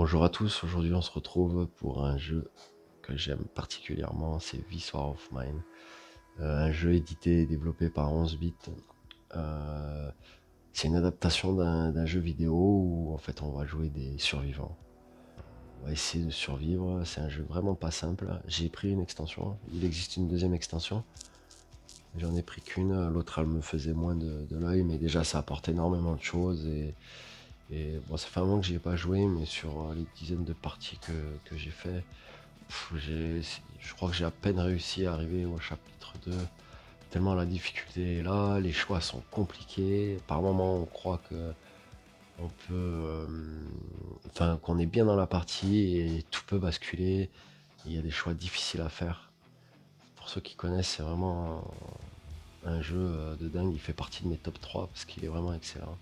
Bonjour à tous, aujourd'hui on se retrouve pour un jeu que j'aime particulièrement, c'est This War of Mine. Un jeu édité et développé par 11 bits. C'est une adaptation d'un jeu vidéo où en fait on va jouer des survivants. On va essayer de survivre, c'est un jeu vraiment pas simple. J'ai pris une extension, il existe une deuxième extension. J'en ai pris qu'une, l'autre elle me faisait moins de l'œil, mais déjà ça apporte énormément de choses et bon, ça fait un moment que j'y ai pas joué, mais sur les dizaines de parties que j'ai fait, je crois que j'ai à peine réussi à arriver au chapitre 2, tellement la difficulté est là, les choix sont compliqués. Par moments, on croit que on peut, enfin, qu'on est bien dans la partie et tout peut basculer. Il y a des choix difficiles à faire. Pour ceux qui connaissent, c'est vraiment un jeu de dingue. Il fait partie de mes top 3 parce qu'il est vraiment excellent.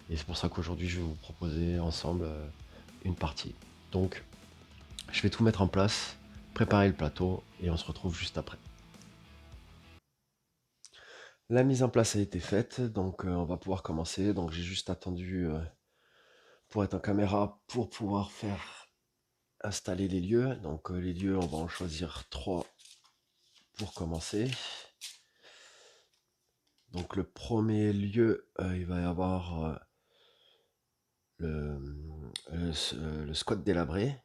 Et c'est pour ça qu'aujourd'hui, je vais vous proposer ensemble une partie. Donc, je vais tout mettre en place, préparer le plateau et on se retrouve juste après. La mise en place a été faite, donc on va pouvoir commencer. Donc j'ai juste attendu pour être en caméra pour pouvoir faire installer les lieux. Donc les lieux, on va en choisir 3 pour commencer. Donc le premier lieu, il va y avoir le, le squat délabré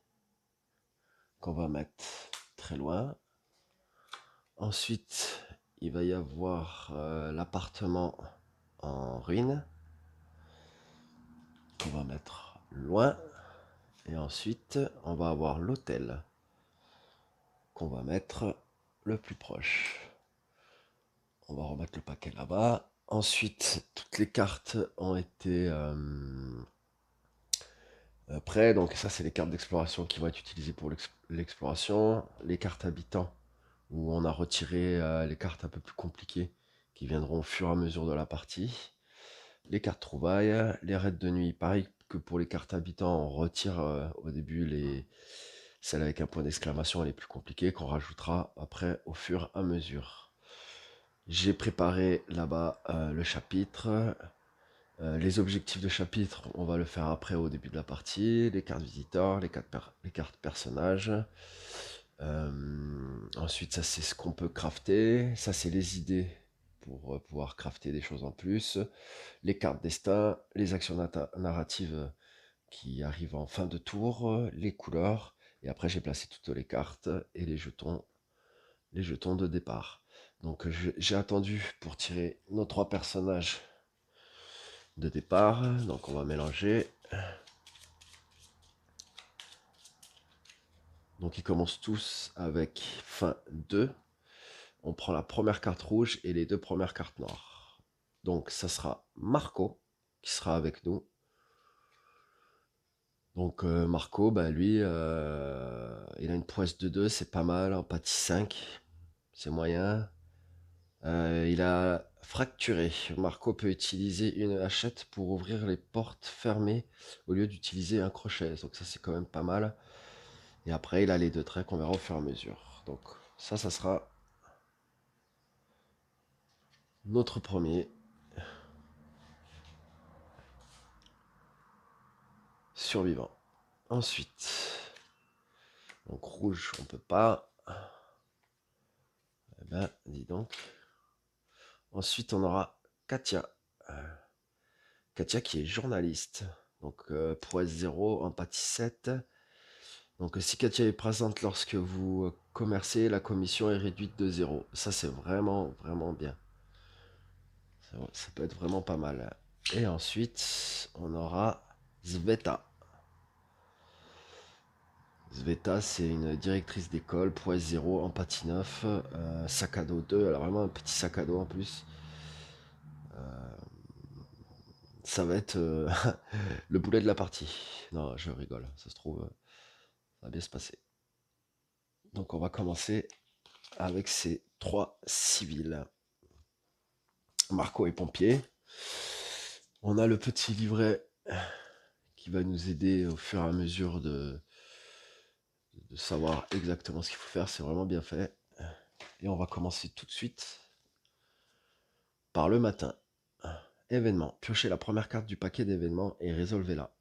qu'on va mettre très loin. Ensuite, il va y avoir l'appartement en ruine qu'on va mettre loin. Et ensuite, on va avoir l'hôtel qu'on va mettre le plus proche. On va remettre le paquet là-bas. Ensuite, toutes les cartes ont été prêtes. Donc ça, c'est les cartes d'exploration qui vont être utilisées pour l'exploration. Les cartes habitants, où on a retiré les cartes un peu plus compliquées qui viendront au fur et à mesure de la partie. Les cartes trouvailles, les raids de nuit, pareil que pour les cartes habitants, on retire au début celles avec un point d'exclamation les plus compliquées qu'on rajoutera après au fur et à mesure. J'ai préparé là-bas le chapitre. Les objectifs de chapitre, on va le faire après au début de la partie. Les cartes visiteurs, les cartes personnages. Ensuite, ça c'est ce qu'on peut crafter. Ça c'est les idées pour pouvoir crafter des choses en plus. Les cartes destin, les actions narratives qui arrivent en fin de tour, les couleurs. Et après, j'ai placé toutes les cartes et les jetons de départ. Donc, j'ai attendu pour tirer nos 3 personnages de départ. Donc, on va mélanger. Donc, ils commencent tous avec fin 2. On prend la première carte rouge et les 2 premières cartes noires. Donc, ça sera Marco qui sera avec nous. Donc Marco, bah, lui, il a une prouesse de 2, c'est pas mal. Empathie 5, c'est moyen. Il a fracturé. Marco peut utiliser une hachette pour ouvrir les portes fermées au lieu d'utiliser un crochet. Donc ça, c'est quand même pas mal. Et après, il a les 2 traits qu'on verra au fur et à mesure. Donc ça sera notre premier survivant. Ensuite, donc rouge, on peut pas. Eh ben, dis donc. Ensuite, on aura Katia. Katia qui est journaliste. Donc prouesse 0, empathie 7. Donc si Katia est présente lorsque vous commercez, la commission est réduite de 0. Ça c'est vraiment vraiment bien. Ça peut être vraiment pas mal. Et ensuite, on aura Sveta. Sveta, c'est une directrice d'école, prouesse 0, empathie 9, sac à dos 2. Elle a vraiment un petit sac à dos en plus. Ça va être le boulet de la partie. Non, je rigole. Ça se trouve, ça va bien se passer. Donc on va commencer avec ces 3 civils. Marco est pompier. On a le petit livret qui va nous aider au fur et à mesure de savoir exactement ce qu'il faut faire. C'est vraiment bien fait. Et on va commencer tout de suite par le matin. Événement. Piochez la première carte du paquet d'événements et résolvez-la.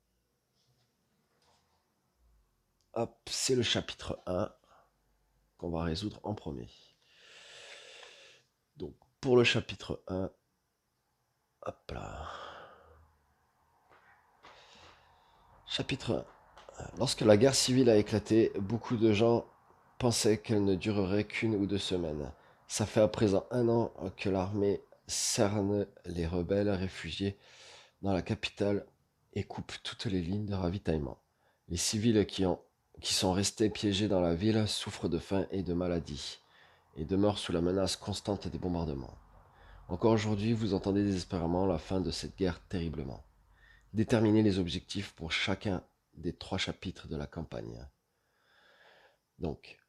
hop, c'est le chapitre 1 qu'on va résoudre en premier. Donc, pour le chapitre 1, hop là. Chapitre 1. Lorsque la guerre civile a éclaté, beaucoup de gens pensaient qu'elle ne durerait qu'une ou 2 semaines. Ça fait à présent 1 an que l'armée cerne les rebelles réfugiés dans la capitale et coupe toutes les lignes de ravitaillement. Les civils qui sont restés piégés dans la ville souffrent de faim et de maladies et demeurent sous la menace constante des bombardements. Encore aujourd'hui, vous entendez désespérément la fin de cette guerre terriblement. Déterminez les objectifs pour chacun des 3 chapitres de la campagne. Donc,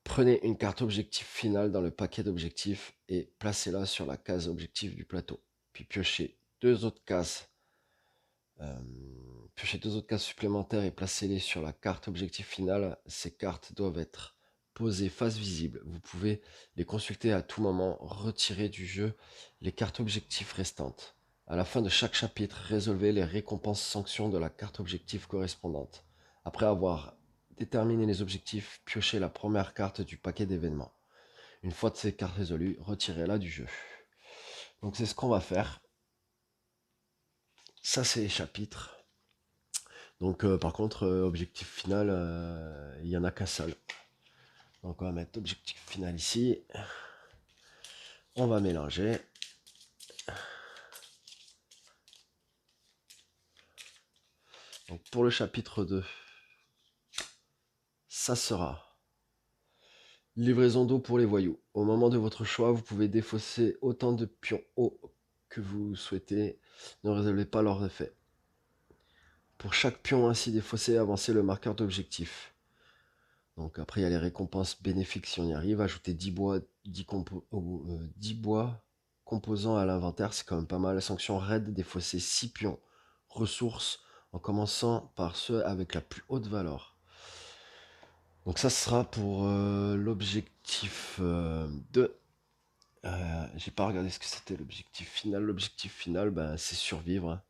prenez une carte objectif finale dans le paquet d'objectifs et placez-la sur la case objectif du plateau. Puis piochez 2 autres cases supplémentaires et placez-les sur la carte objectif finale. Ces cartes doivent être posées face visible. Vous pouvez les consulter à tout moment. Retirez du jeu les cartes objectifs restantes. À la fin de chaque chapitre, résolvez les récompenses sanctions de la carte objectif correspondante. Après avoir déterminé les objectifs, piochez la première carte du paquet d'événements. Une fois ces cartes résolues, retirez-la du jeu. Donc c'est ce qu'on va faire. Ça c'est les chapitres. Donc par contre, objectif final, il n'y en a qu'un seul. Donc on va mettre objectif final ici. On va mélanger. Donc pour le chapitre 2, ça sera livraison d'eau pour les voyous. Au moment de votre choix, vous pouvez défausser autant de pions eau que vous souhaitez. Ne résolvez pas leurs effets. Pour chaque pion ainsi défaussé, avancez le marqueur d'objectif. Donc après, il y a les récompenses bénéfiques si on y arrive. Ajoutez 10 bois, 10 bois composants à l'inventaire, c'est quand même pas mal. Sanction raid, défausser 6 pions. Ressources, en commençant par ceux avec la plus haute valeur. Donc ça sera pour l'objectif 2. J'ai pas regardé ce que c'était l'objectif final. L'objectif final, ben, c'est survivre. Hein.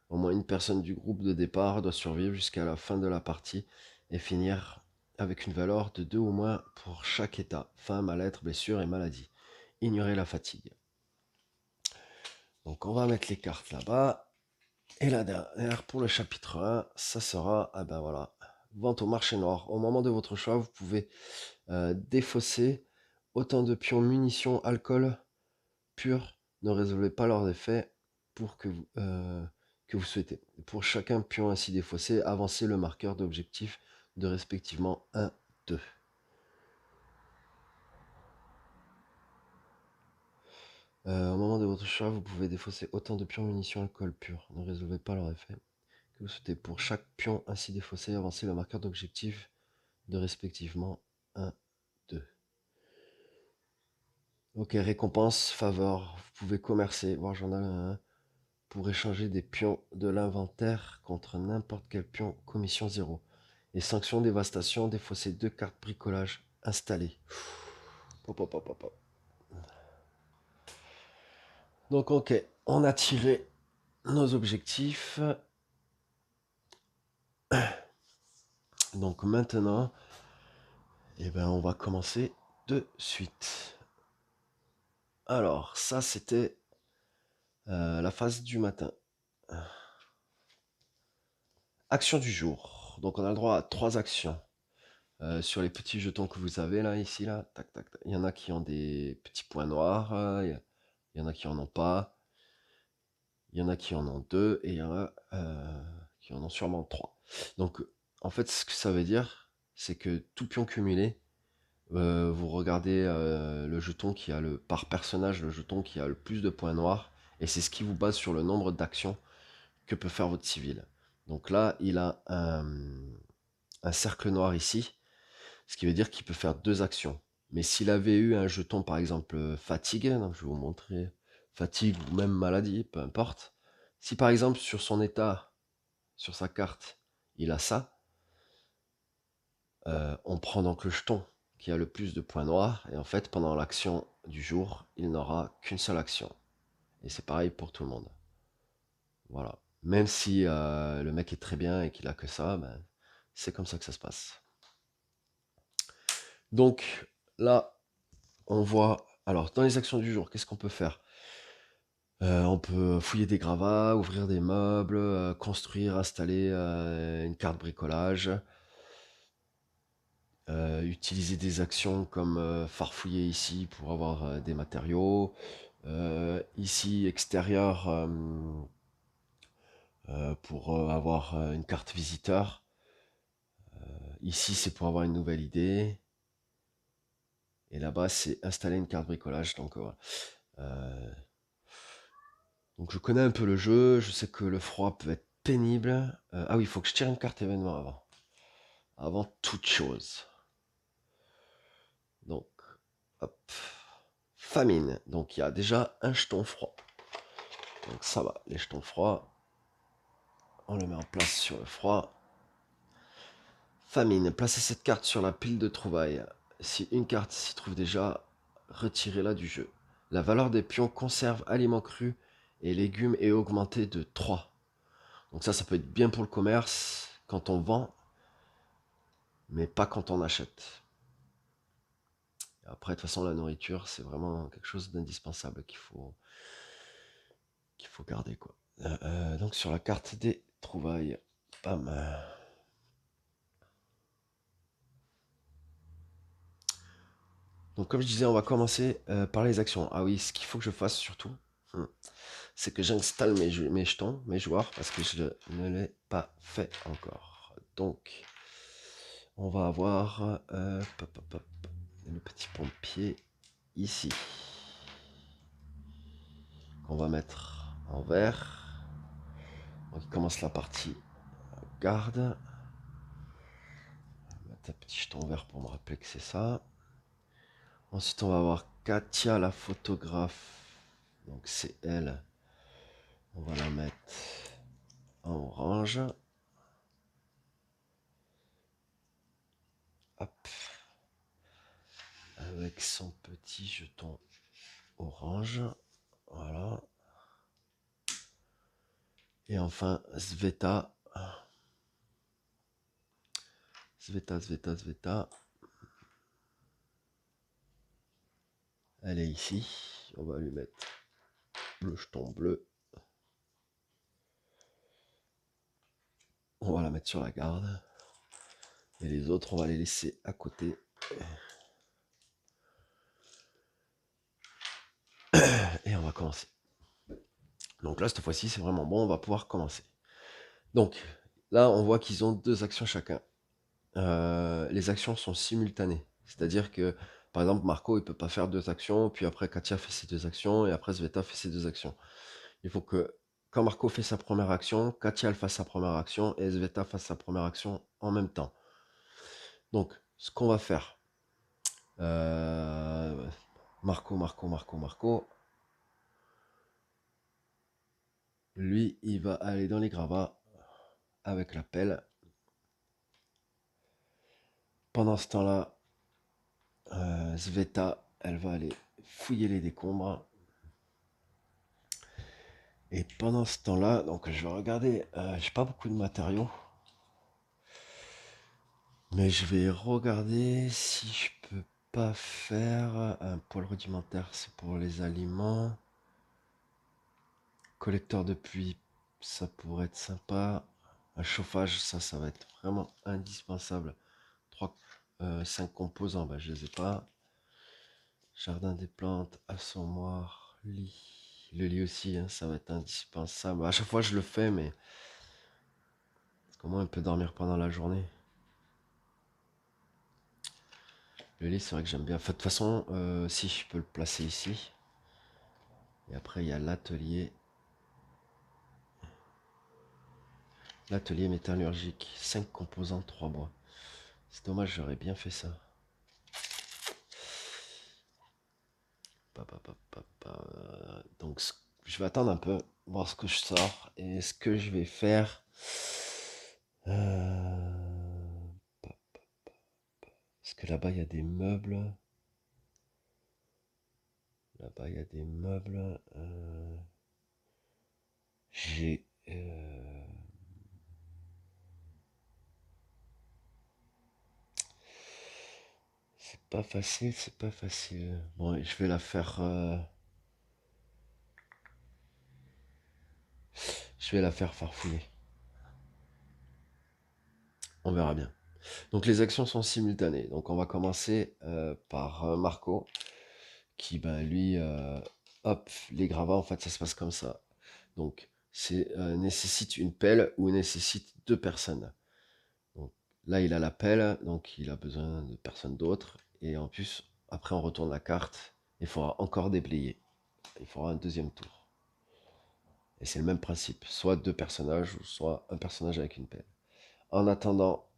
Au moins une personne du groupe de départ doit survivre jusqu'à la fin de la partie et finir avec une valeur de 2 ou moins pour chaque état. Faim, mal-être, blessure et maladie. Ignorer la fatigue. Donc on va mettre les cartes là-bas. Et la dernière pour le chapitre 1, ça sera, ah ben voilà, vente au marché noir. Au moment de votre choix, vous pouvez défausser autant de pions munitions, alcool pur. Ne résolvez pas leurs effets pour que vous souhaitez. Pour chacun pion ainsi défaussé, avancez le marqueur d'objectif de respectivement 1, 2. Au moment de votre choix, vous pouvez défausser autant de pions munitions alcool pur. Ne résolvez pas leur effet que vous souhaitez. Pour chaque pion ainsi défaussé, avancez le marqueur d'objectif de respectivement 1, 2. Ok, récompense, faveur. Vous pouvez commercer, voir journal 1, pour échanger des pions de l'inventaire contre n'importe quel pion, commission 0. Et sanction dévastation, défausser 2 cartes bricolage installées. Hop, hop, hop, hop, hop. Donc ok, on a tiré nos objectifs. Donc maintenant, eh ben, on va commencer de suite. Alors, ça c'était la phase du matin. Action du jour. Donc on a le droit à 3 actions. Sur les petits jetons que vous avez là, ici, là, tac, tac, tac. Il y en a qui ont des petits points noirs, il y en a qui en ont pas, il y en a qui en ont 2, et il y en a qui en ont sûrement 3. Donc, en fait, ce que ça veut dire, c'est que tout pion cumulé, vous regardez le jeton qui a par personnage, le jeton qui a le plus de points noirs, et c'est ce qui vous base sur le nombre d'actions que peut faire votre civil. Donc là, il a un cercle noir ici, ce qui veut dire qu'il peut faire 2 actions. Mais s'il avait eu un jeton, par exemple, fatigue, donc je vais vous montrer, fatigue ou même maladie, peu importe. Si par exemple sur son état, sur sa carte, il a ça, on prend donc le jeton qui a le plus de points noirs, et en fait pendant l'action du jour, il n'aura qu'une seule action. Et c'est pareil pour tout le monde. Voilà. Même si le mec est très bien et qu'il a que ça, ben, c'est comme ça que ça se passe. Donc là, on voit, alors dans les actions du jour, qu'est-ce qu'on peut faire? On peut fouiller des gravats, ouvrir des meubles, construire, installer une carte bricolage, utiliser des actions comme farfouiller ici pour avoir des matériaux. Ici, extérieur, pour avoir une carte visiteur. Ici, c'est pour avoir une nouvelle idée. Et là-bas, c'est installer une carte bricolage. Donc je connais un peu le jeu, je sais que le froid peut être pénible. Ah oui, il faut que je tire une carte événement avant. Avant toute chose. Donc, hop. Famine. Donc il y a déjà un jeton froid. Donc ça va, les jetons froids. On le met en place sur le froid. Famine. Placez cette carte sur la pile de trouvailles. Si une carte s'y trouve déjà, retirez-la du jeu. La valeur des pions conserve aliments crus et légumes est augmentée de 3. Donc ça peut être bien pour le commerce quand on vend, mais pas quand on achète. Après, de toute façon, la nourriture, c'est vraiment quelque chose d'indispensable qu'il faut garder, quoi. Donc sur la carte des trouvailles, bam. Donc comme je disais, on va commencer par les actions. Ah oui, ce qu'il faut que je fasse surtout, c'est que j'installe mes jetons, mes joueurs, parce que je ne l'ai pas fait encore. Donc, on va avoir le petit pompier ici, qu'on va mettre en vert. Donc il commence la partie garde. Mettre un petit jeton vert pour me rappeler que c'est ça. Ensuite, on va avoir Katia, la photographe. Donc c'est elle. On va la mettre en orange. Hop. Avec son petit jeton orange. Voilà. Et enfin, Sveta. Sveta. Elle est ici. On va lui mettre le jeton bleu. On va la mettre sur la garde. Et les autres, on va les laisser à côté. Et on va commencer. Donc là, cette fois-ci, c'est vraiment bon. On va pouvoir commencer. Donc, là, on voit qu'ils ont 2 actions chacun. Les actions sont simultanées. C'est-à-dire que, par exemple, Marco, il peut pas faire 2 actions, puis après, Katia fait ses 2 actions, et après, Sveta fait ses 2 actions. Il faut que, quand Marco fait sa première action, Katia, elle fasse sa première action, et Sveta fasse sa première action en même temps. Donc, ce qu'on va faire, Marco, lui, il va aller dans les gravats avec la pelle. Pendant ce temps-là, Sveta, elle va aller fouiller les décombres. Et pendant ce temps-là, donc je vais regarder, j'ai pas beaucoup de matériaux, mais je vais regarder si je peux pas faire un poêle rudimentaire, c'est pour les aliments. Collecteur de pluie, ça pourrait être sympa. Un chauffage, ça va être vraiment indispensable. 5 composants, bah, je les ai pas. Jardin des plantes, assommoir, lit. Le lit aussi, hein, ça va être indispensable. À chaque fois, je le fais, mais comment on peut dormir pendant la journée? Le lit, c'est vrai que j'aime bien. Enfin, de toute façon, si je peux le placer ici. Et après, il y a l'atelier. L'atelier métallurgique. 5 composants, 3 bois. C'est dommage, j'aurais bien fait ça. Donc, je vais attendre un peu, voir ce que je sors. Et ce que je vais faire. Parce que là-bas, il y a des meubles. Là-bas, il y a des meubles. J'ai. pas facile, c'est pas facile. Bon, je vais la faire... je vais la faire farfouiller. On verra bien. Donc les actions sont simultanées. Donc on va commencer par Marco, qui ben, lui, hop, les gravats, en fait, ça se passe comme ça. Donc c'est nécessite une pelle ou nécessite deux personnes. Donc, là, il a la pelle, donc il a besoin de personne d'autre. Et en plus, après, on retourne la carte. Il faudra encore déblayer. Il faudra un deuxième tour. Et c'est le même principe. Soit deux personnages, ou soit un personnage avec une pelle. En attendant,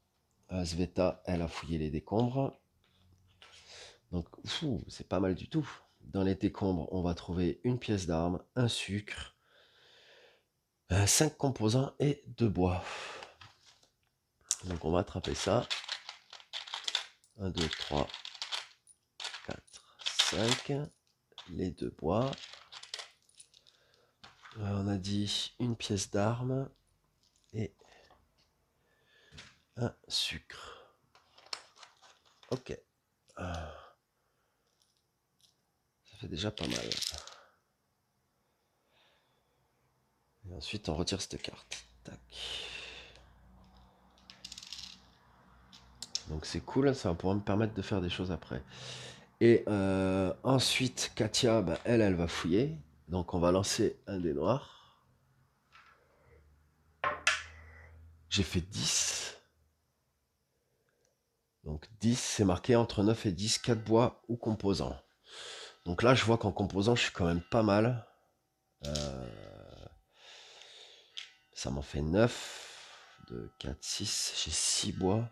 Sveta, elle a fouillé les décombres. Donc, c'est pas mal du tout. Dans les décombres, on va trouver une pièce d'arme, un sucre, 5 composants et 2 bois. Donc, on va attraper ça. 1, 2, 3, 4, 5. Les 2 bois. On a dit une pièce d'arme et un sucre. Ok. Ça fait déjà pas mal. Et ensuite, on retire cette carte. Tac. Donc c'est cool, ça va pouvoir me permettre de faire des choses après. Et ensuite, Katia, bah, elle va fouiller. Donc on va lancer un dé noir. J'ai fait 10. Donc 10, c'est marqué entre 9 et 10, 4 bois ou composants. Donc là, je vois qu'en composants, je suis quand même pas mal. Ça m'en fait 9. 2, 4, 6. J'ai 6 bois.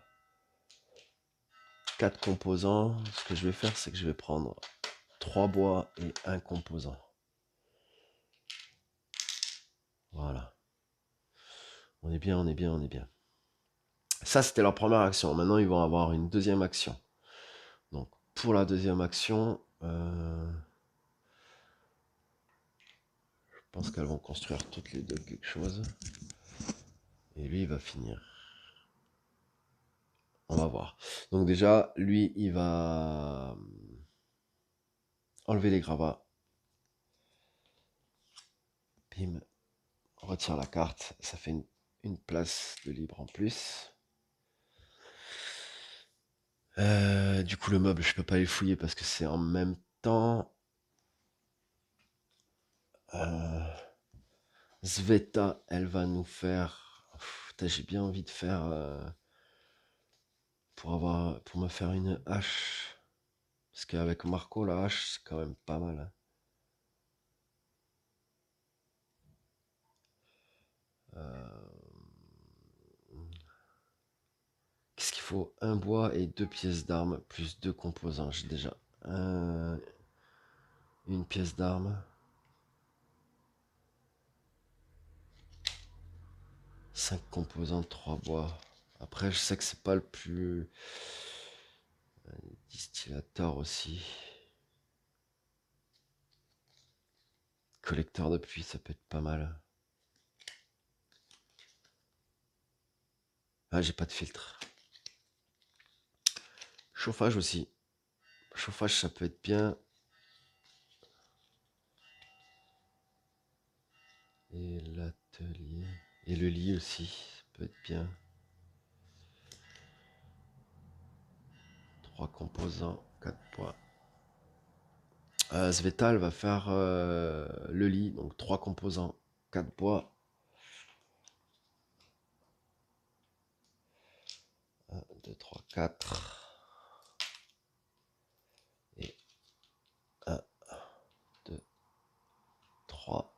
4 composants. Ce que je vais faire, c'est que je vais prendre 3 bois et un composant. Voilà. On est bien, on est bien, on est bien. Ça, c'était leur première action. Maintenant, ils vont avoir une deuxième action. Donc, pour la deuxième action, je pense qu'elles vont construire toutes les deux quelque chose. Et lui, il va finir. On va voir. Donc déjà, lui, il va enlever les gravats. Bim. On retire la carte. Ça fait une place de libre en plus. Du coup, le meuble, je peux pas les fouiller parce que c'est en même temps. Sveta, elle va nous faire. J'ai bien envie de faire pour me faire une hache. Parce qu'avec Marco, la hache, c'est quand même pas mal. Hein. Qu'est-ce qu'il faut? Un bois et 2 pièces d'armes, plus 2 composants. J'ai déjà une pièce d'arme. 5 composants, 3 bois. Après, je sais que c'est pas le plus... Distillateur aussi. Collecteur de pluie, ça peut être pas mal. Ah, j'ai pas de filtre. Chauffage aussi. Chauffage, ça peut être bien. Et l'atelier. Et le lit aussi, ça peut être bien. 3 composants, 4 poids. Svetal va faire le lit, donc 3 composants, 4 bois. 1, 2, 3, 4. Et 1, 2, 3.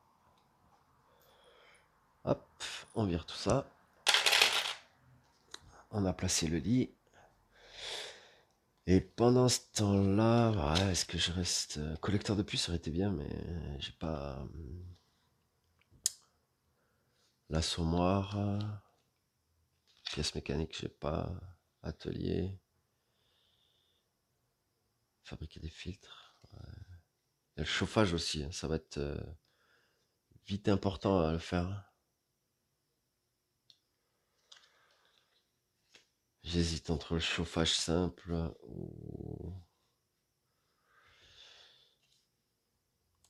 Hop, on vire tout ça. On a placé le lit. Et pendant ce temps-là, ouais, est-ce que je reste... collecteur de puces, ça aurait été bien, mais j'ai pas... L'assommoir. Pièce mécanique, j'ai pas. Atelier. Fabriquer des filtres. Ouais. Il y a le chauffage aussi, hein, ça va être vite important à le faire. J'hésite entre le chauffage simple ou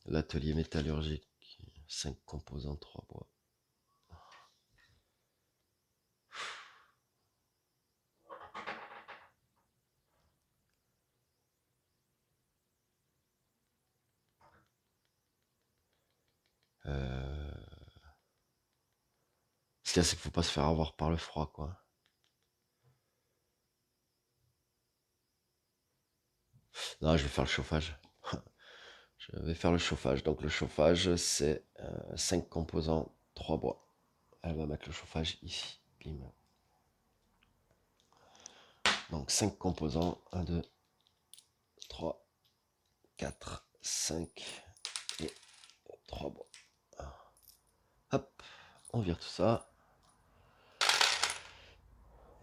L'atelier métallurgique, 5 composants, 3 bois. Ce qu'il y a, c'est qu'il faut pas se faire avoir par le froid, quoi. Non, je vais faire le chauffage. Je vais faire le chauffage. Donc le chauffage, c'est 5 composants, 3 bois. Elle va mettre le chauffage ici. Bim. Donc 5 composants. 1, 2, 3, 4, 5 et 3 bois. Hop, on vire tout ça.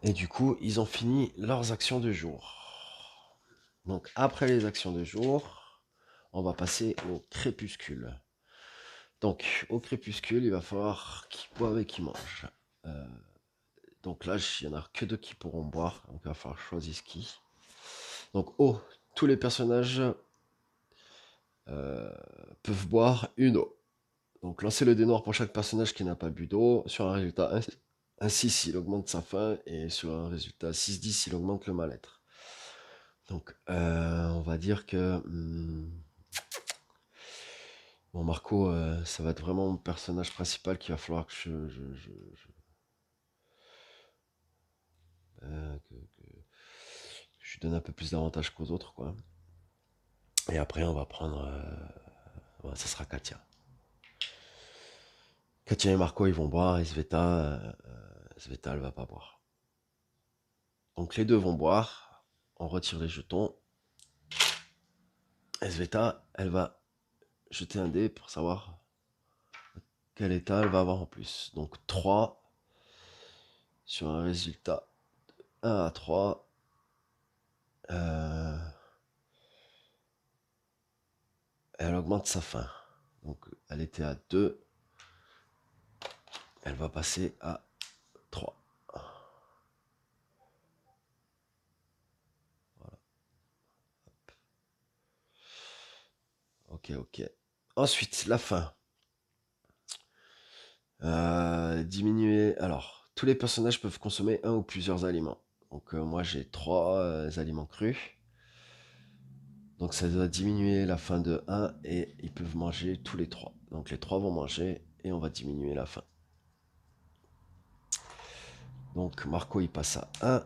Et du coup, ils ont fini leurs actions de jour. Donc après les actions de jour, on va passer au crépuscule. Donc au crépuscule, il va falloir qu'ils boivent et qu'ils mangent. Donc là, il n'y en a que deux qui pourront boire. Donc il va falloir choisir qui. Donc tous les personnages peuvent boire une eau. Donc lancez le dé noir pour chaque personnage qui n'a pas bu d'eau. Sur un résultat 1-6, il augmente sa faim. Et sur un résultat 6-10, il augmente le mal-être. Donc on va dire que... bon, Marco, ça va être vraiment mon personnage principal qu'il va falloir que je lui donne un peu plus d'avantages qu'aux autres, quoi. Et après, on va prendre... ouais, ça sera Katia. Katia et Marco, ils vont boire, et Sveta, elle va pas boire. Donc les deux vont boire, on retire les jetons. Et Sveta, elle va jeter un dé pour savoir quel état elle va avoir en plus. Donc 3 sur un résultat 1 à 3. Elle augmente sa faim. Donc elle était à 2. Elle va passer à 3. Voilà. Ok, ok. Ensuite, la faim. Diminuer. Alors, tous les personnages peuvent consommer un ou plusieurs aliments. Donc moi j'ai 3 aliments crus. Donc ça doit diminuer la faim de 1 et ils peuvent manger tous les 3. Donc les 3 vont manger et on va diminuer la faim. Donc Marco il passe à 1.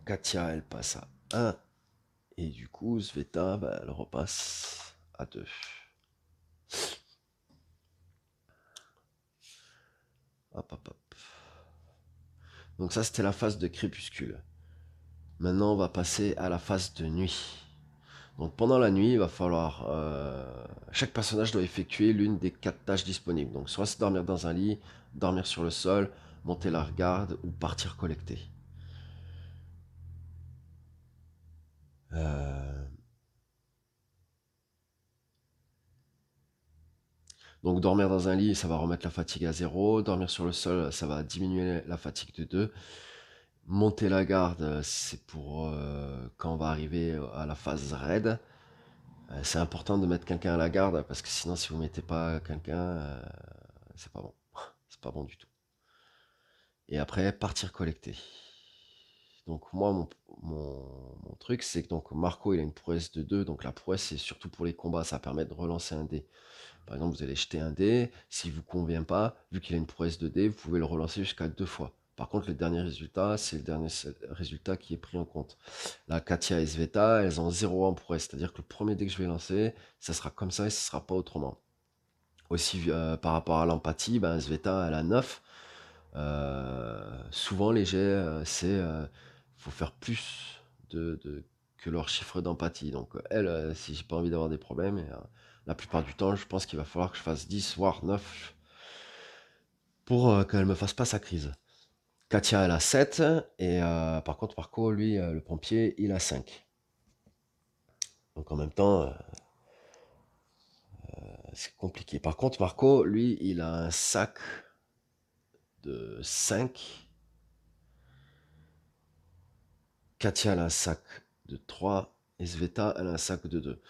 Katia elle passe à 1. Et du coup Sveta elle repasse à 2. Hop hop hop. Donc ça c'était la phase de crépuscule. Maintenant on va passer à la phase de nuit. Donc pendant la nuit, il va falloir... chaque personnage doit effectuer l'une des 4 tâches disponibles. Donc soit se dormir dans un lit, dormir sur le sol, monter la garde ou partir collecter. Donc dormir dans un lit, ça va remettre la fatigue à 0. Dormir sur le sol, ça va diminuer la fatigue de 2. Monter la garde, c'est pour quand on va arriver à la phase raid. C'est important de mettre quelqu'un à la garde parce que sinon si vous mettez pas quelqu'un, c'est pas bon. C'est pas bon du tout. Et après, partir collecter. Donc moi, mon truc, c'est que donc Marco, il a une prouesse de 2. Donc la prouesse, c'est surtout pour les combats. Ça permet de relancer un dé. Par exemple, vous allez jeter un dé. S'il ne vous convient pas, vu qu'il a une prouesse de dé, vous pouvez le relancer jusqu'à 2 fois. Par contre, le dernier résultat, c'est le dernier résultat qui est pris en compte. Là, Katia et Sveta, elles ont 0 en prouesse. C'est-à-dire que le premier dé que je vais lancer, ça sera comme ça et ce ne sera pas autrement. Aussi, par rapport à l'empathie, Sveta, elle a 9. Souvent, les jets, faut faire plus que leur chiffre d'empathie. Donc, elle, si j'ai pas envie d'avoir des problèmes, et, la plupart du temps, je pense qu'il va falloir que je fasse 10, voire 9 pour qu'elle me fasse pas sa crise. Katia, elle a 7, et par contre, Marco, lui, le pompier, il a 5. Donc, en même temps, c'est compliqué. Par contre, Marco, lui, il a un sac de 5. Katia, elle a un sac de 3. Et Sveta, elle a un sac de 2.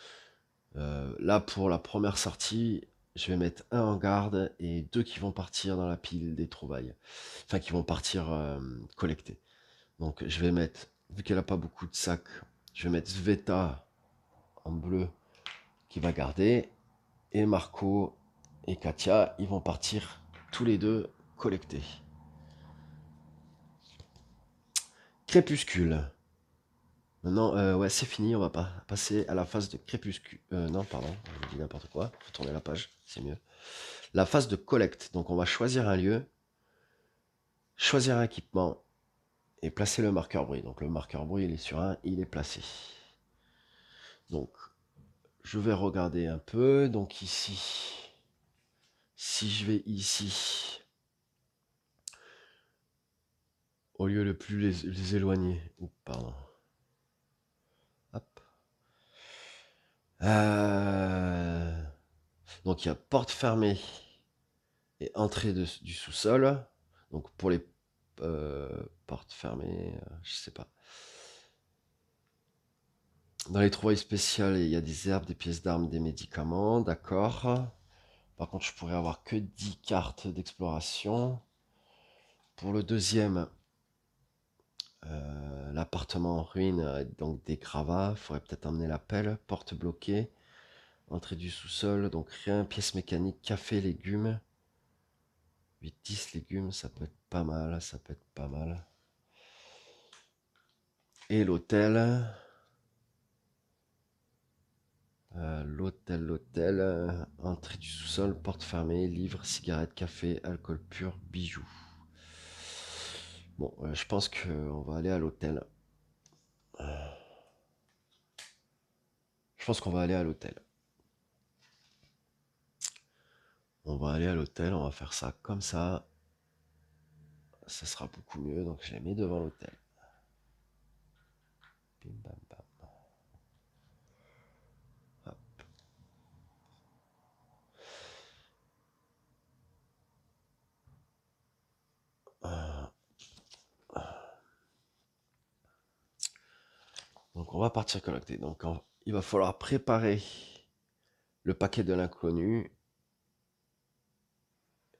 Là, pour la première sortie, je vais mettre un en garde et 2 qui vont partir dans la pile des trouvailles. Enfin, qui vont partir collecter. Donc, je vais mettre, vu qu'elle a pas beaucoup de sacs, je vais mettre Sveta en bleu qui va garder. Et Marco et Katia, ils vont partir tous les deux collecter. Crépuscule. Maintenant, ouais, c'est fini, on va pas passer à la phase de crépuscule. Non, pardon, je dis n'importe quoi. Faut tourner la page, c'est mieux. La phase de collecte. Donc, on va choisir un lieu, choisir un équipement et placer le marqueur bruit. Donc, le marqueur bruit, il est sur un, il est placé. Donc, je vais regarder un peu. Donc, ici, si je vais ici, au lieu le plus les éloigner. Oups, pardon. Hop. Donc il y a porte fermée et entrée du sous-sol. Donc pour les portes fermées, je sais pas. Dans les trouvailles spéciales, il y a des herbes, des pièces d'armes, des médicaments, d'accord. Par contre, je pourrais avoir que 10 cartes d'exploration. Pour le deuxième, l'appartement en ruine, donc des gravats. Il faudrait peut-être emmener la pelle. Porte bloquée. Entrée du sous-sol, donc rien. Pièces mécaniques, café, légumes. 8-10 légumes, ça peut être pas mal, ça peut être pas mal. Et l'hôtel. L'hôtel. Entrée du sous-sol, porte fermée, livres, cigarettes, café, alcool pur, bijoux. Bon, je pense qu'on va aller à l'hôtel. Je pense qu'on va aller à l'hôtel. On va aller à l'hôtel, on va faire ça comme ça. Ça sera beaucoup mieux, donc je les mets devant l'hôtel. Bim bam bam. Hop. Donc on va partir collecter. Donc il va falloir préparer le paquet de l'inconnu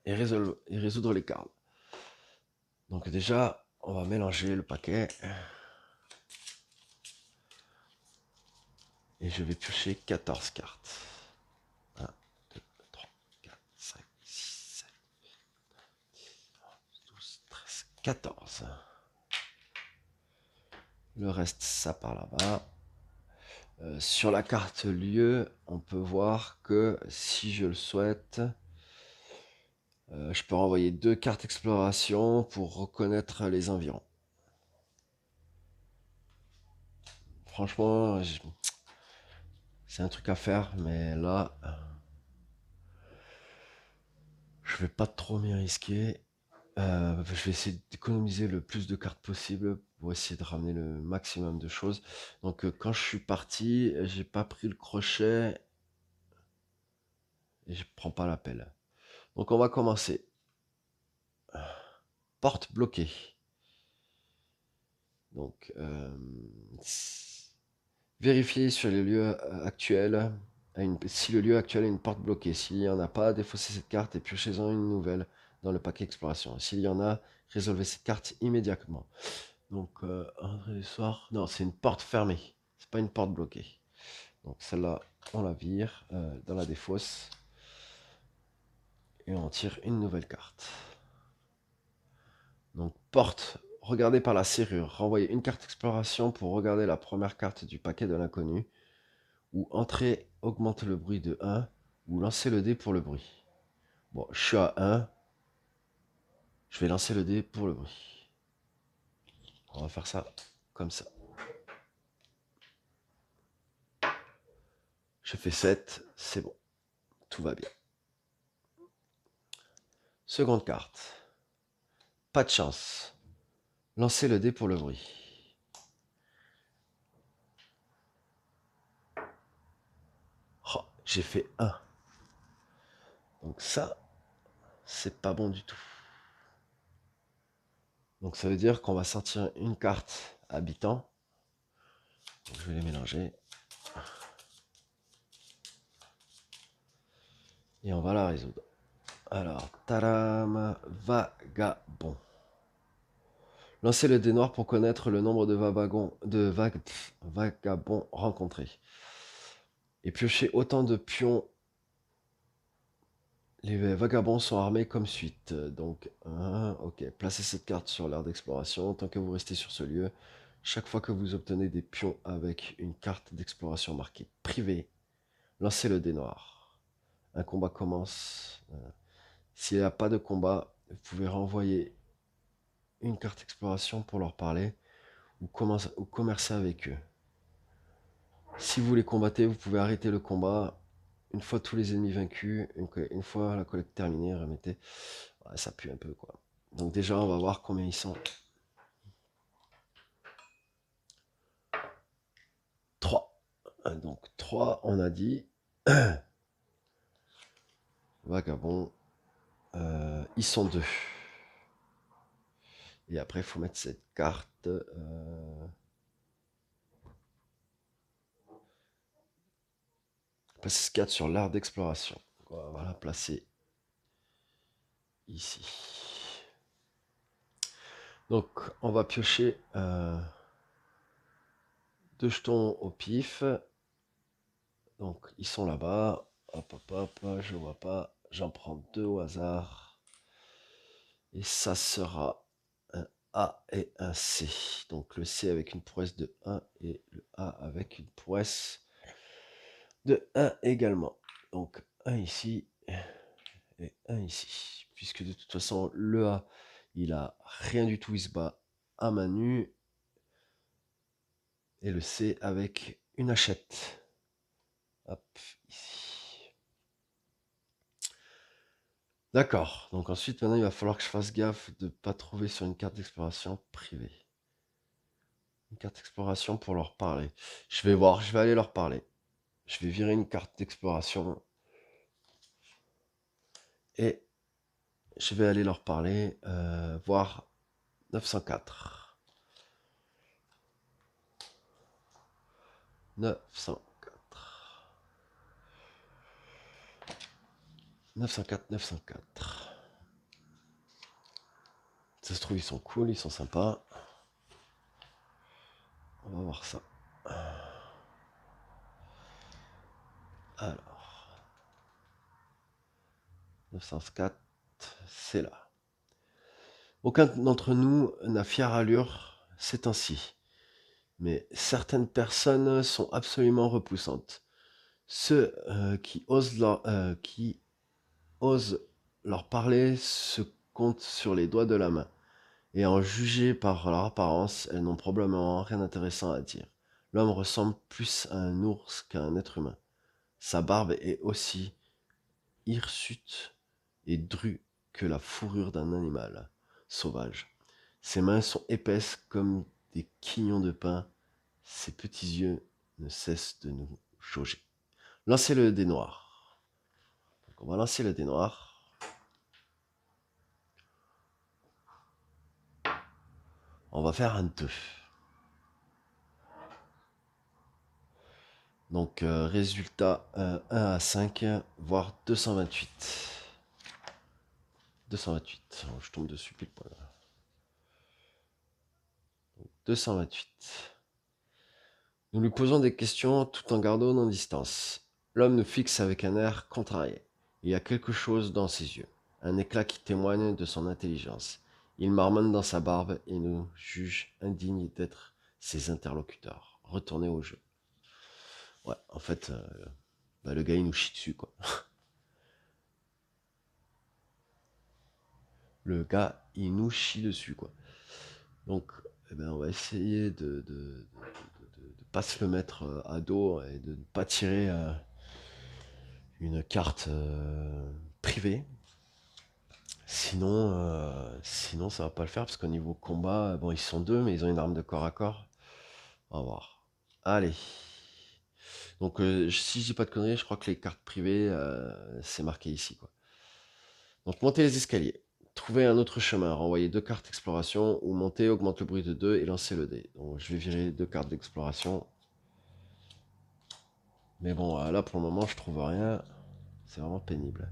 et résoudre les cartes. Donc déjà, on va mélanger le paquet. Et je vais piocher 14 cartes. 1, 2, 3, 4, 5, 6, 7, 12, 13, 14. Le reste, ça part là-bas. Sur la carte lieu, on peut voir que si je le souhaite, je peux renvoyer 2 cartes exploration pour reconnaître les environs. Franchement, c'est un truc à faire, mais là, je vais pas trop m'y risquer. Je vais essayer d'économiser le plus de cartes possible pour essayer de ramener le maximum de choses. Donc quand je suis parti, j'ai pas pris le crochet et je prends pas la pelle. Donc on va commencer. Porte bloquée. Donc vérifier sur les lieux actuels. Si le lieu actuel a une porte bloquée. S'il n'y en a pas, défaussez cette carte et piochez-en une nouvelle dans le paquet exploration. S'il y en a, résolvez cette carte immédiatement. Donc, entrée du soir. Non, c'est une porte fermée. C'est pas une porte bloquée. Donc, celle-là, on la vire dans la défausse. Et on tire une nouvelle carte. Donc, porte. Regardez par la serrure. Renvoyez une carte exploration pour regarder la première carte du paquet de l'inconnu. Ou entrée augmente le bruit de 1. Ou lancez le dé pour le bruit. Bon, je suis à 1. Je vais lancer le dé pour le bruit. On va faire ça comme ça. Je fais 7, c'est bon. Tout va bien. Seconde carte. Pas de chance. Lancez le dé pour le bruit. Oh, j'ai fait 1. Donc ça, c'est pas bon du tout. Donc ça veut dire qu'on va sortir une carte habitant. Donc je vais les mélanger. Et on va la résoudre. Alors, tadam, vagabond. Lancez le dé noir pour connaître le nombre de vagabonds rencontrés. Et piochez autant de pions. Les vagabonds sont armés comme suite. Donc, ok. Placez cette carte sur l'aire d'exploration. Tant que vous restez sur ce lieu, chaque fois que vous obtenez des pions avec une carte d'exploration marquée privé, lancez le dé noir. Un combat commence. S'il n'y a pas de combat, vous pouvez renvoyer une carte exploration pour leur parler ou commercer avec eux. Si vous les combattez, vous pouvez arrêter le combat. Une fois tous les ennemis vaincus, une fois la collecte terminée, remettez. Ouais, ça pue un peu, quoi. Donc déjà, on va voir combien ils sont. 3. Donc 3, on a dit. Vagabond. Ils sont 2. Et après, il faut mettre cette carte. Placer cette carte sur l'art d'exploration. On va la placer ici. Donc, on va piocher 2 jetons au pif. Donc, ils sont là-bas. Hop, hop, hop, je vois pas. J'en prends 2 au hasard. Et ça sera un A et un C. Donc, le C avec une prouesse de 1 et le A avec une prouesse de 1 également. Donc, un ici et un ici. Puisque de toute façon, le A, il a rien du tout, il se bat à main nue. Et le C avec une hachette. Hop, ici. D'accord. Donc ensuite, maintenant, il va falloir que je fasse gaffe de ne pas trouver sur une carte d'exploration privée. Une carte d'exploration pour leur parler. Je vais voir, je vais aller leur parler. Je vais virer une carte d'exploration. Et je vais aller leur parler. Voir 904. 904. 904, 904. Ça se trouve, ils sont cool, ils sont sympas. On va voir ça. Alors. 904, c'est là. Aucun d'entre nous n'a fière allure ces temps-ci. Mais certaines personnes sont absolument repoussantes. Ceux qui osent leur parler se comptent sur les doigts de la main. Et en juger par leur apparence, elles n'ont probablement rien d'intéressant à dire. L'homme ressemble plus à un ours qu'à un être humain. Sa barbe est aussi hirsute et drue que la fourrure d'un animal sauvage. Ses mains sont épaisses comme des quignons de pain. Ses petits yeux ne cessent de nous jauger. Lancez le dé noir. Donc on va lancer le dé noir. On va faire un 2. Donc résultat 1 à 5, voire 228. 228. Oh, je tombe dessus pile poil. 228. Nous lui posons des questions tout en gardant nos distances. L'homme nous fixe avec un air contrarié. Il y a quelque chose dans ses yeux, un éclat qui témoigne de son intelligence. Il marmonne dans sa barbe et nous juge indignes d'être ses interlocuteurs. Retournez au jeu. Ouais, en fait, le gars il nous chie dessus, quoi. Le gars il nous chie dessus, quoi. Donc, on va essayer de pas se le mettre à dos et de ne pas tirer une carte privée. Sinon, ça va pas le faire parce qu'au niveau combat, bon, ils sont 2, mais ils ont une arme de corps à corps. On va voir. Allez. Donc, si je dis pas de conneries, je crois que les cartes privées, c'est marqué ici, quoi. Donc, montez les escaliers. Trouvez un autre chemin. Renvoyez 2 cartes d'exploration ou montez, augmente le bruit de 2 et lancez le dé. Donc, je vais virer 2 cartes d'exploration. Mais bon, là, pour le moment, je trouve rien. C'est vraiment pénible.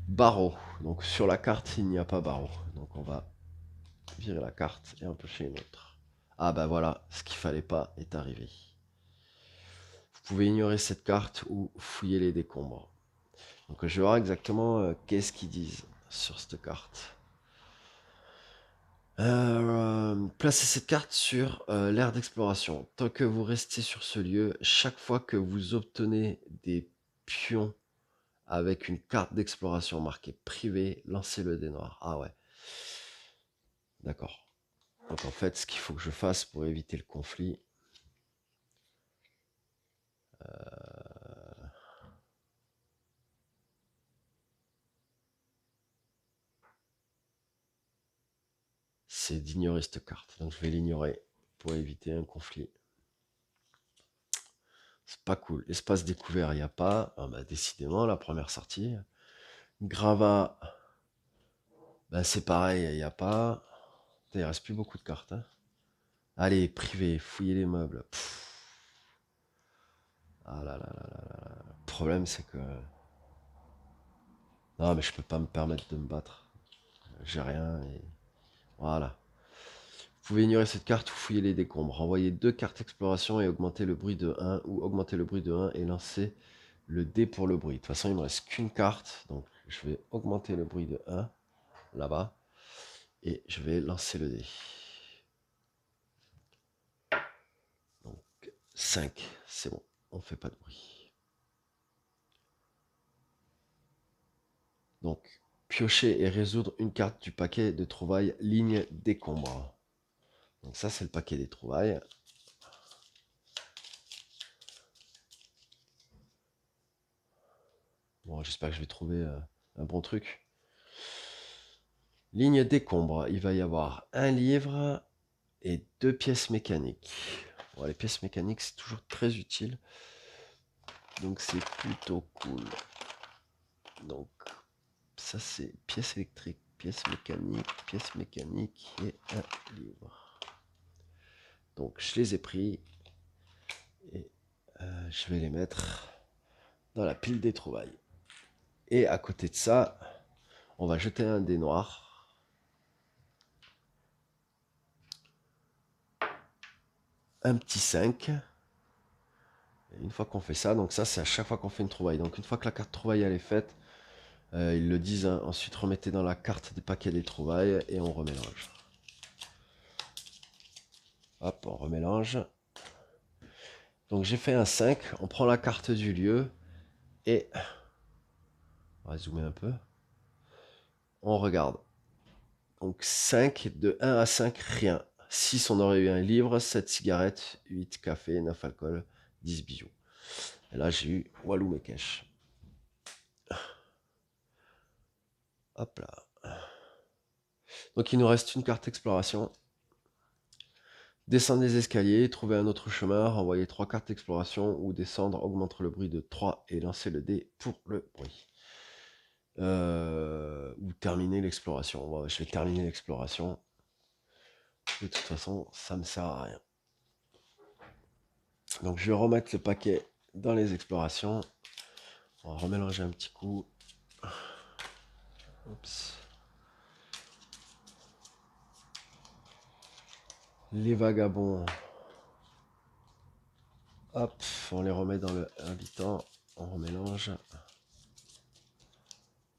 Barreau. Donc sur la carte, il n'y a pas barreau. Donc on va virer la carte et en piocher une autre. Ah bah voilà, ce qu'il fallait pas est arrivé. Vous pouvez ignorer cette carte ou fouiller les décombres. Donc je vais voir exactement qu'est-ce qu'ils disent sur cette carte. Placez cette carte sur l'aire d'exploration. Tant que vous restez sur ce lieu, chaque fois que vous obtenez des pions avec une carte d'exploration marquée privé, lancez le dé noir. Ah ouais. D'accord. Donc en fait, ce qu'il faut que je fasse pour éviter le conflit, c'est d'ignorer cette carte. Donc je vais l'ignorer pour éviter un conflit. C'est pas cool. Espace découvert, il n'y a pas. Ah bah, décidément, la première sortie. Gravat, bah, c'est pareil, il n'y a pas. Putain, il reste plus beaucoup de cartes. Hein. Allez, privé, fouillez les meubles. Pff. Ah là là là là là là. Le problème, c'est que... Non, mais je peux pas me permettre de me battre. J'ai rien et... Voilà. Vous pouvez ignorer cette carte ou fouiller les décombres. Envoyez 2 cartes exploration et augmenter le bruit de 1 ou augmenter le bruit de 1 et lancer le dé pour le bruit. De toute façon, il me reste qu'une carte. Donc, je vais augmenter le bruit de 1 là-bas et je vais lancer le dé. Donc, 5. C'est bon. On fait pas de bruit. Donc, piocher et résoudre une carte du paquet de trouvailles ligne décombre. Donc ça, c'est le paquet des trouvailles. Bon, j'espère que je vais trouver un bon truc. Ligne décombre, il va y avoir un livre et 2 pièces mécaniques. Bon, les pièces mécaniques, c'est toujours très utile. Donc c'est plutôt cool. Donc ça, c'est pièces électriques, pièces mécaniques et un livre. Donc je les ai pris et je vais les mettre dans la pile des trouvailles. Et à côté de ça, on va jeter un dé noir. Un petit 5. Et une fois qu'on fait ça, donc ça c'est à chaque fois qu'on fait une trouvaille. Donc une fois que la carte trouvaille elle est faite, ils le disent, hein, ensuite remettez dans la carte des paquets des trouvailles et on remélange. Hop, on remélange. Donc j'ai fait un 5, on prend la carte du lieu et on va zoomer un peu. On regarde. Donc 5, de 1 à 5, rien. 6, on aurait eu un livre, 7 cigarettes, 8 café, 9 alcool, 10 bijoux. Et là j'ai eu Walou Mekesh. Hop là. Donc il nous reste une carte exploration. Descendre les escaliers, trouver un autre chemin, renvoyer 3 cartes d'exploration ou descendre, augmente le bruit de 3 et lancer le dé pour le bruit. Ou terminer l'exploration. Je vais terminer l'exploration. De toute façon, ça me sert à rien. Donc je vais remettre le paquet dans les explorations. On va remélanger un petit coup. Oups. Les vagabonds. Hop, on les remet dans le habitant. On remélange.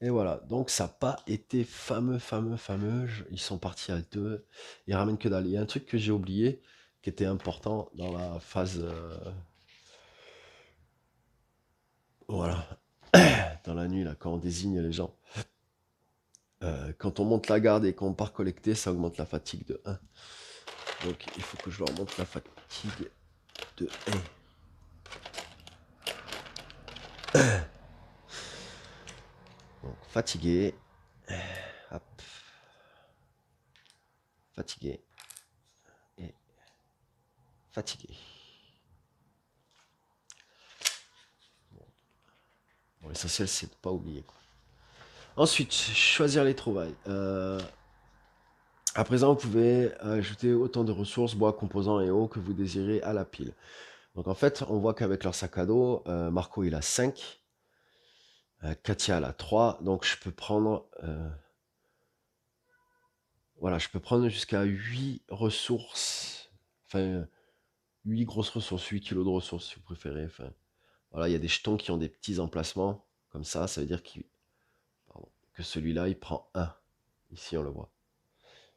Et voilà, donc ça n'a pas été fameux. Ils sont partis à 2. Ils ramènent que dalle. Il y a un truc que j'ai oublié, qui était important dans la phase... voilà, dans la nuit, là, quand on désigne les gens. Quand on monte la garde et qu'on part collecter, ça augmente la fatigue de 1. Donc il faut que je leur monte la fatigue de 1. Donc fatigué. Hop. Fatigué. Et fatigué. Bon, l'essentiel, c'est de ne pas oublier, quoi. Ensuite, choisir les trouvailles. À présent, vous pouvez ajouter autant de ressources, bois, composants et eau que vous désirez à la pile. Donc en fait, on voit qu'avec leur sac à dos, Marco il a 5. Katia elle a 3, donc je peux prendre... voilà, je peux prendre jusqu'à 8 ressources. Enfin, 8 grosses ressources, 8 kilos de ressources si vous préférez. Enfin, voilà, il y a des jetons qui ont des petits emplacements. Comme ça veut dire que celui-là, il prend 1. Ici, on le voit.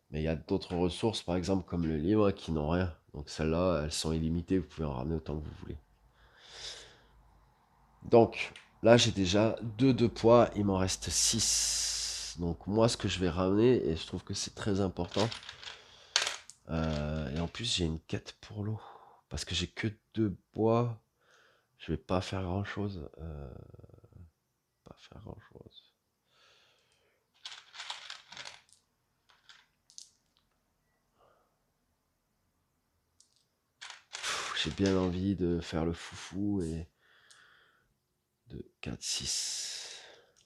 Mais il y a d'autres ressources, par exemple, comme le livre, qui n'ont rien. Donc celles-là, elles sont illimitées. Vous pouvez en ramener autant que vous voulez. Donc, là, j'ai déjà 2 de poids. Il m'en reste 6. Donc moi, ce que je vais ramener, et je trouve que c'est très important, et en plus, j'ai une quête pour l'eau. Parce que j'ai que 2 bois. Je vais pas faire grand-chose. Pas faire grand-chose. J'ai bien envie de faire le foufou et de 4, 6.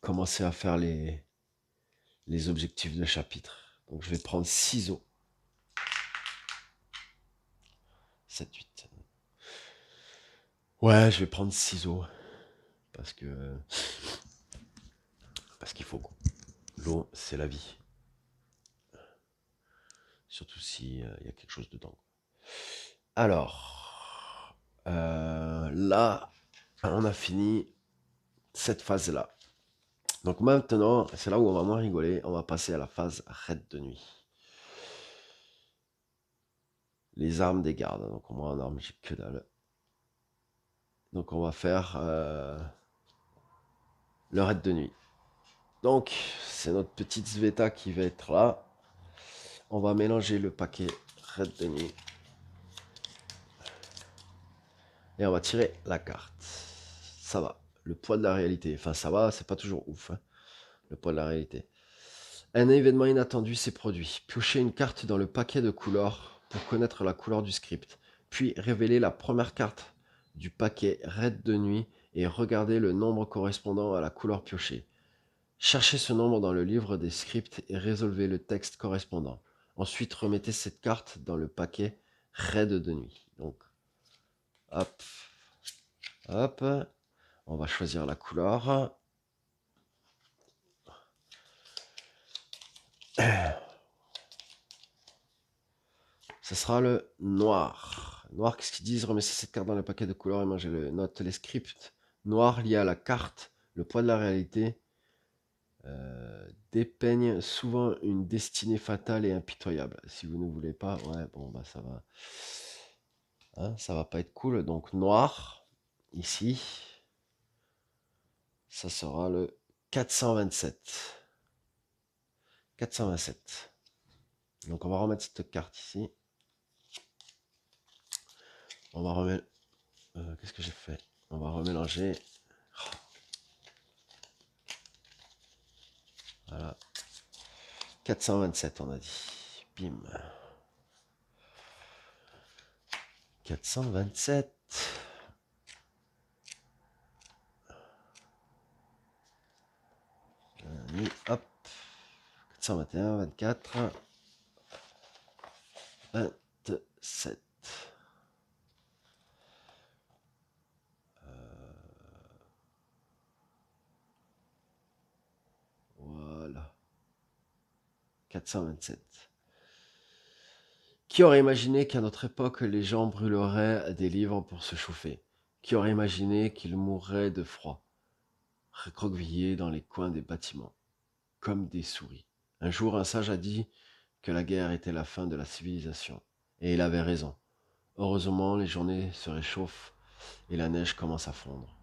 Commencer à faire les objectifs de chapitre. Donc je vais prendre 6 os. 7, 8. Ouais, je vais prendre 6 os. Parce que. Parce qu'il faut. L'eau, c'est la vie. Surtout s'il y a quelque chose dedans. Alors. Là, on a fini cette phase-là. Donc maintenant, c'est là où on va moins rigoler. On va passer à la phase raid de nuit. Les armes des gardes. Donc moi en armes, j'ai que dalle. Donc on va faire le raid de nuit. Donc c'est notre petite Sveta qui va être là. On va mélanger le paquet raid de nuit. Et on va tirer la carte. Ça va. Le poids de la réalité. Enfin ça va, c'est pas toujours ouf. Hein, le poids de la réalité. Un événement inattendu s'est produit. Piochez une carte dans le paquet de couleurs pour connaître la couleur du script. Puis révélez la première carte du paquet raid de nuit et regardez le nombre correspondant à la couleur piochée. Cherchez ce nombre dans le livre des scripts et résolvez le texte correspondant. Ensuite, remettez cette carte dans le paquet raid de nuit. Donc, hop, hop, on va choisir la couleur. Ce sera le noir. Noir, qu'est-ce qu'ils disent? Remettez cette carte dans le paquet de couleurs et mangez-le. Note les scripts noirs liés à la carte, le poids de la réalité, dépeignent souvent une destinée fatale et impitoyable. Si vous ne voulez pas, ouais, bon, bah ça va. Hein, ça va pas être cool. Donc noir, ici, ça sera le 427. 427. Donc on va remettre cette carte ici. On va remettre... qu'est-ce que j'ai fait? On va remélanger. Voilà. 427 on a dit. Bim. 427. Hop. 421, 24. 27. Voilà. 427. Qui aurait imaginé qu'à notre époque, les gens brûleraient des livres pour se chauffer? Qui aurait imaginé qu'ils mourraient de froid, recroquevillés dans les coins des bâtiments, comme des souris? Un jour, un sage a dit que la guerre était la fin de la civilisation. Et il avait raison. Heureusement, les journées se réchauffent et la neige commence à fondre.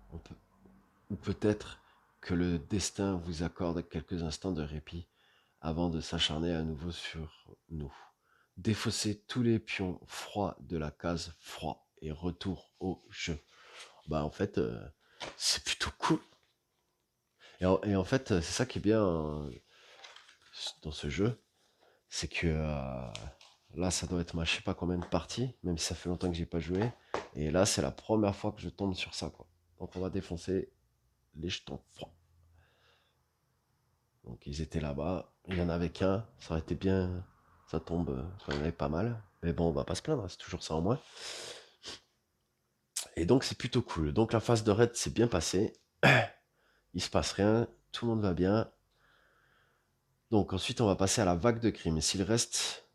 Ou peut-être que le destin vous accorde quelques instants de répit avant de s'acharner à nouveau sur nous. Défausser tous les pions froids de la case froid et retour au jeu. Bah en fait, c'est plutôt cool. Et en fait, c'est ça qui est bien dans ce jeu, c'est que là, ça doit être ma je sais pas combien de parties, même si ça fait longtemps que j'ai pas joué. Et là, c'est la première fois que je tombe sur ça, quoi. Donc on va défoncer les jetons froids. Donc ils étaient là-bas, il y en avait qu'un, ça aurait été bien, ça tombe, il y en avait pas mal. Mais bon, on va pas se plaindre, c'est toujours ça en moins. Et donc c'est plutôt cool. Donc la phase de raid s'est bien passée. Il se passe rien, tout le monde va bien. Donc ensuite, on va passer à la vague de crime. S'il reste,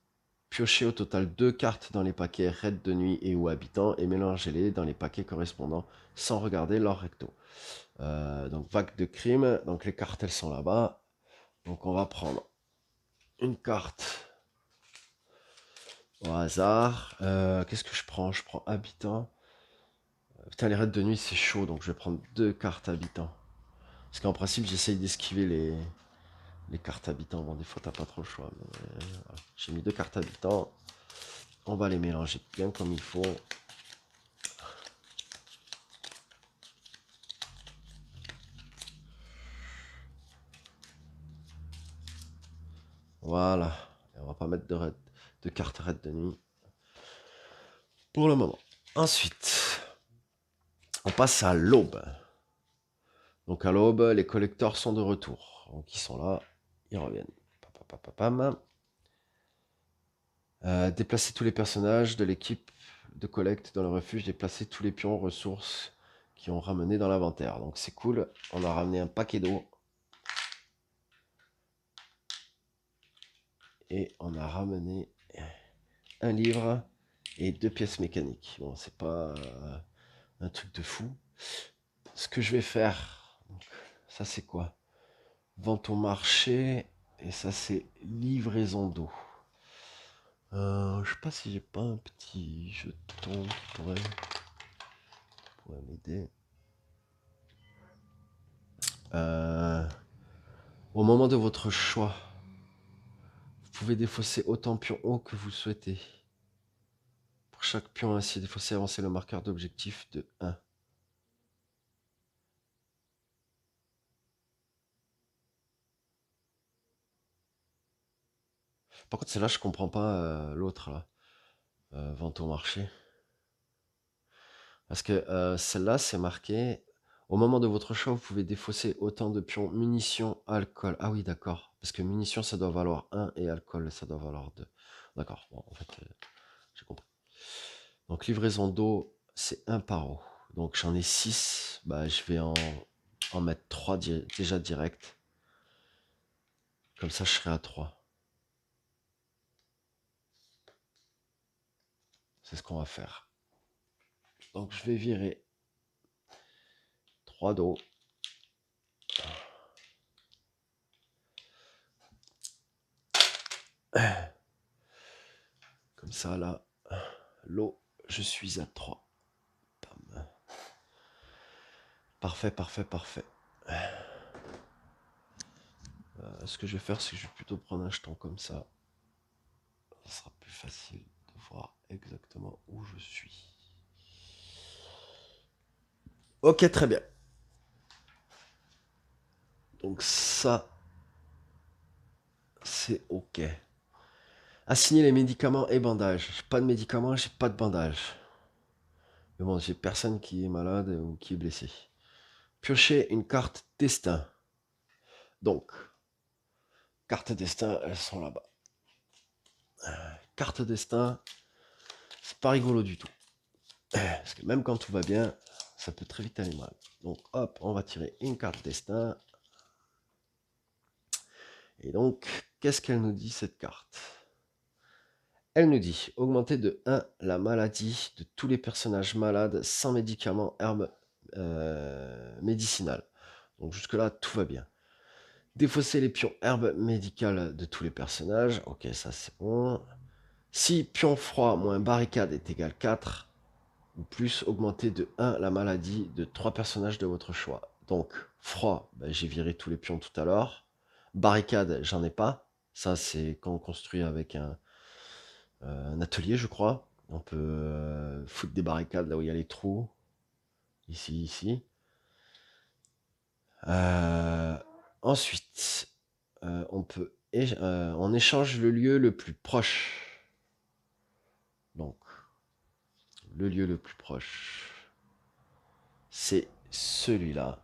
piochez au total 2 cartes dans les paquets raid de nuit et ou habitants et mélangez-les dans les paquets correspondants sans regarder leur recto. Donc vague de crime, donc les cartes elles sont là-bas. Donc on va prendre une carte au hasard. Qu'est-ce que je prends? Je prends habitant. Putain, les raids de nuit c'est chaud, donc je vais prendre 2 cartes habitants. Parce qu'en principe j'essaye d'esquiver les cartes habitants. Bon, des fois t'as pas trop le choix. Voilà. J'ai mis 2 cartes habitants. On va les mélanger bien comme il faut. Voilà. Et on va pas mettre de cartes raid de nuit. Pour le moment. Ensuite, on passe à l'aube. Donc à l'aube, les collecteurs sont de retour. Donc ils sont là, ils reviennent. Déplacer tous les personnages de l'équipe de collecte dans le refuge. Déplacer tous les pions ressources qui ont ramené dans l'inventaire. Donc c'est cool. On a ramené un paquet d'eau. Et on a ramené un livre et 2 pièces mécaniques. Bon, c'est pas un truc de fou. Ce que je vais faire, donc, ça c'est quoi? Vente au marché, et ça c'est livraison d'eau. Je sais pas si j'ai pas un petit jeton qui pourrait m'aider. Euh, Au moment de votre choix, vous pouvez défausser autant de pions hauts que vous souhaitez. Pour chaque pion ainsi défaussé, avancez le marqueur d'objectif de 1. Par contre, celle-là, je comprends pas l'autre, là. Vente au marché. Parce que celle-là, c'est marqué. Au moment de votre choix, vous pouvez défausser autant de pions munitions, alcool. Ah oui, d'accord. Parce que munitions, ça doit valoir 1 et alcool, ça doit valoir 2. D'accord, bon, en fait, j'ai compris. Donc, livraison d'eau, c'est 1 par eau. Donc, j'en ai 6. Bah, je vais en mettre 3 déjà direct. Comme ça, je serai à 3. C'est ce qu'on va faire. Donc, je vais virer 3 d'eau. Comme ça, là, l'eau, je suis à 3. Bam. Parfait, parfait, parfait. Ce que je vais faire, c'est que je vais plutôt prendre un jeton comme ça. Ça sera plus facile de voir exactement où je suis. Ok, très bien. Donc ça, c'est ok. Assigner les médicaments et bandages. J'ai pas de médicaments, j'ai pas de bandages. Mais bon, j'ai personne qui est malade ou qui est blessé. Piocher une carte destin. Donc, carte destin, elles sont là-bas. Carte destin, c'est pas rigolo du tout. Parce que même quand tout va bien, ça peut très vite aller mal. Donc hop, on va tirer une carte destin. Et donc, qu'est-ce qu'elle nous dit cette carte? Elle nous dit augmenter de 1 la maladie de tous les personnages malades sans médicaments, herbes médicinales. Donc jusque-là, tout va bien. Défausser les pions herbes médicales de tous les personnages. Ok, ça c'est bon. Si pion froid moins barricade est égal 4, ou plus, augmenter de 1 la maladie de 3 personnages de votre choix. Donc, froid, ben, j'ai viré tous les pions tout à l'heure. Barricade, j'en ai pas. Ça, c'est quand on construit avec un atelier, je crois. On peut foutre des barricades là où il y a les trous. Ici, ici. Euh, Ensuite, on échange le lieu le plus proche. Donc, le lieu le plus proche, c'est celui-là.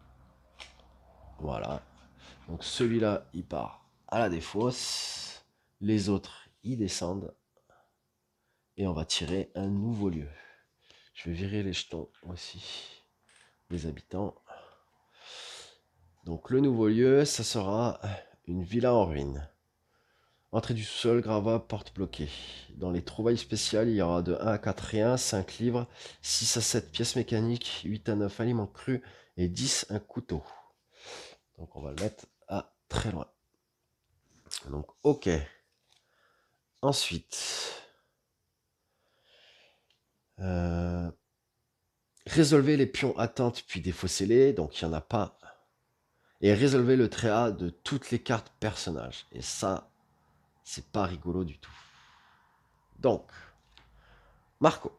Voilà. Donc celui-là, il part à la défausse. Les autres, ils descendent. Et on va tirer un nouveau lieu. Je vais virer les jetons aussi. Les habitants. Donc le nouveau lieu, ça sera une villa en ruine. Entrée du sous-sol, gravat, porte bloquée. Dans les trouvailles spéciales, il y aura de 1 à 4 rien, 5 livres, 6 à 7 pièces mécaniques, 8 à 9 aliments crus et 10 un couteau. Donc on va le mettre à très loin. Donc ok. Ensuite, résolvez les pions atteintes puis défaussez-les, donc il n'y en a pas. Et résolvez le trait A de toutes les cartes personnages. Et ça, c'est pas rigolo du tout. Donc, Marco.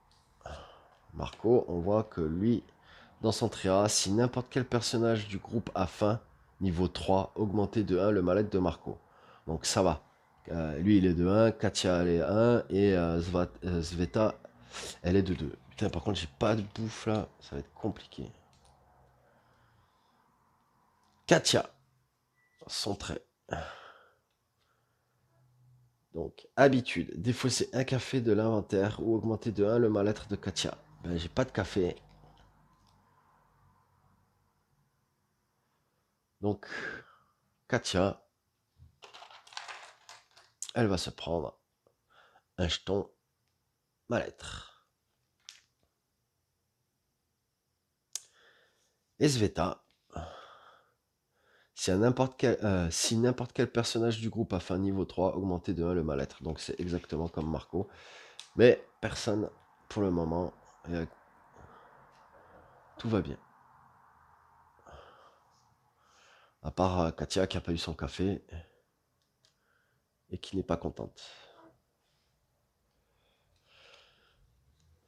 Marco, on voit que lui, dans son trait A, si n'importe quel personnage du groupe a faim, niveau 3, augmentez de 1 le mal-être de Marco. Donc ça va. Lui, il est de 1, Katia, elle est 1, et Sveta, elle est de 2. Putain, par contre, j'ai pas de bouffe là, ça va être compliqué. Katia, son trait. Donc, habitude, défausser un café de l'inventaire ou augmenter de 1 le mal-être de Katia. Ben, j'ai pas de café. Donc, Katia, elle va se prendre un jeton mal-être. Et Sveta, si n'importe quel personnage du groupe a fait un niveau 3, augmenter de 1 le mal-être. Donc c'est exactement comme Marco. Mais personne pour le moment. Tout va bien. À part Katia qui n'a pas eu son café et qui n'est pas contente.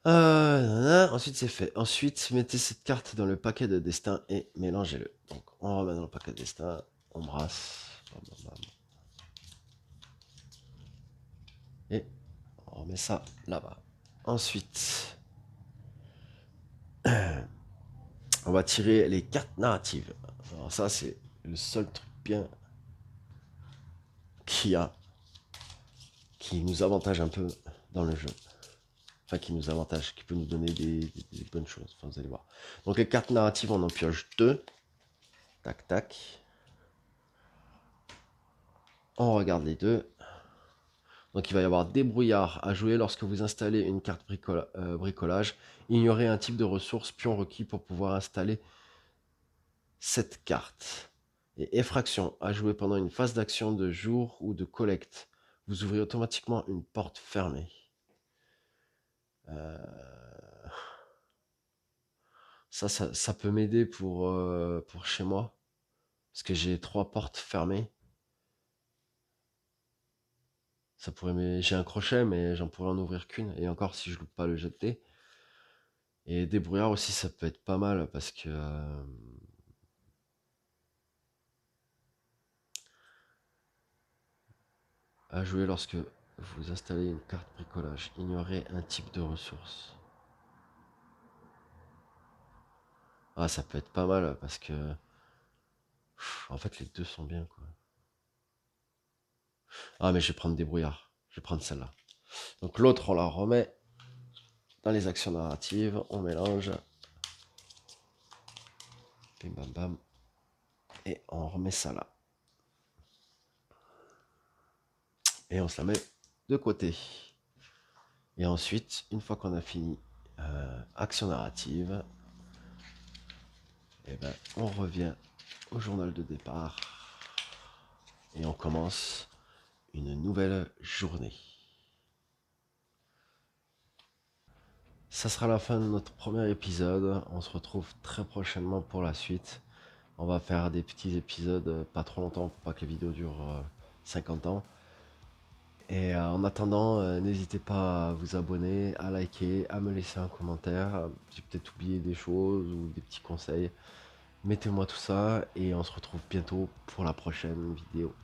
Ensuite c'est fait. Ensuite mettez cette carte dans le paquet de destin et mélangez-le. Donc on remet dans le paquet de destin, on brasse. Et on remet ça là-bas. Ensuite, on va tirer les cartes narratives. Alors ça c'est le seul truc bien qu'il y a qui nous avantage un peu dans le jeu. Enfin, qui nous avantage, qui peut nous donner des bonnes choses. Enfin, vous allez voir. Donc, les cartes narratives, on en pioche 2. Tac, tac. On regarde les deux. Donc, il va y avoir débrouillard à jouer lorsque vous installez une carte bricolage. Ignorez un type de ressource pion requis pour pouvoir installer cette carte. Et effraction à jouer pendant une phase d'action de jour ou de collecte. Vous ouvrez automatiquement une porte fermée. Ça peut m'aider pour chez moi. Parce que j'ai 3 portes fermées. Ça pourrait j'ai un crochet, mais j'en pourrais en ouvrir qu'une. Et encore, si je loupe pas le jet de dés. Et débrouillard aussi, ça peut être pas mal. Parce que... à jouer lorsque vous installez une carte bricolage. Ignorez un type de ressource. Ah, ça peut être pas mal. Parce que... en fait, les deux sont bien, quoi. Ah, mais je vais prendre débrouillard. Je vais prendre celle-là. Donc l'autre, on la remet dans les actions narratives. On mélange. Bim bam bam. Et on remet ça là. Et on se la met de côté. Et ensuite, une fois qu'on a fini action narrative, et ben, on revient au journal de départ et on commence une nouvelle journée. Ça sera la fin de notre premier épisode. On se retrouve très prochainement pour la suite. On va faire des petits épisodes pas trop longtemps pour pas que les vidéos durent 50 ans. Et en attendant, n'hésitez pas à vous abonner, à liker, à me laisser un commentaire. J'ai peut-être oublié des choses ou des petits conseils. Mettez-moi tout ça et on se retrouve bientôt pour la prochaine vidéo.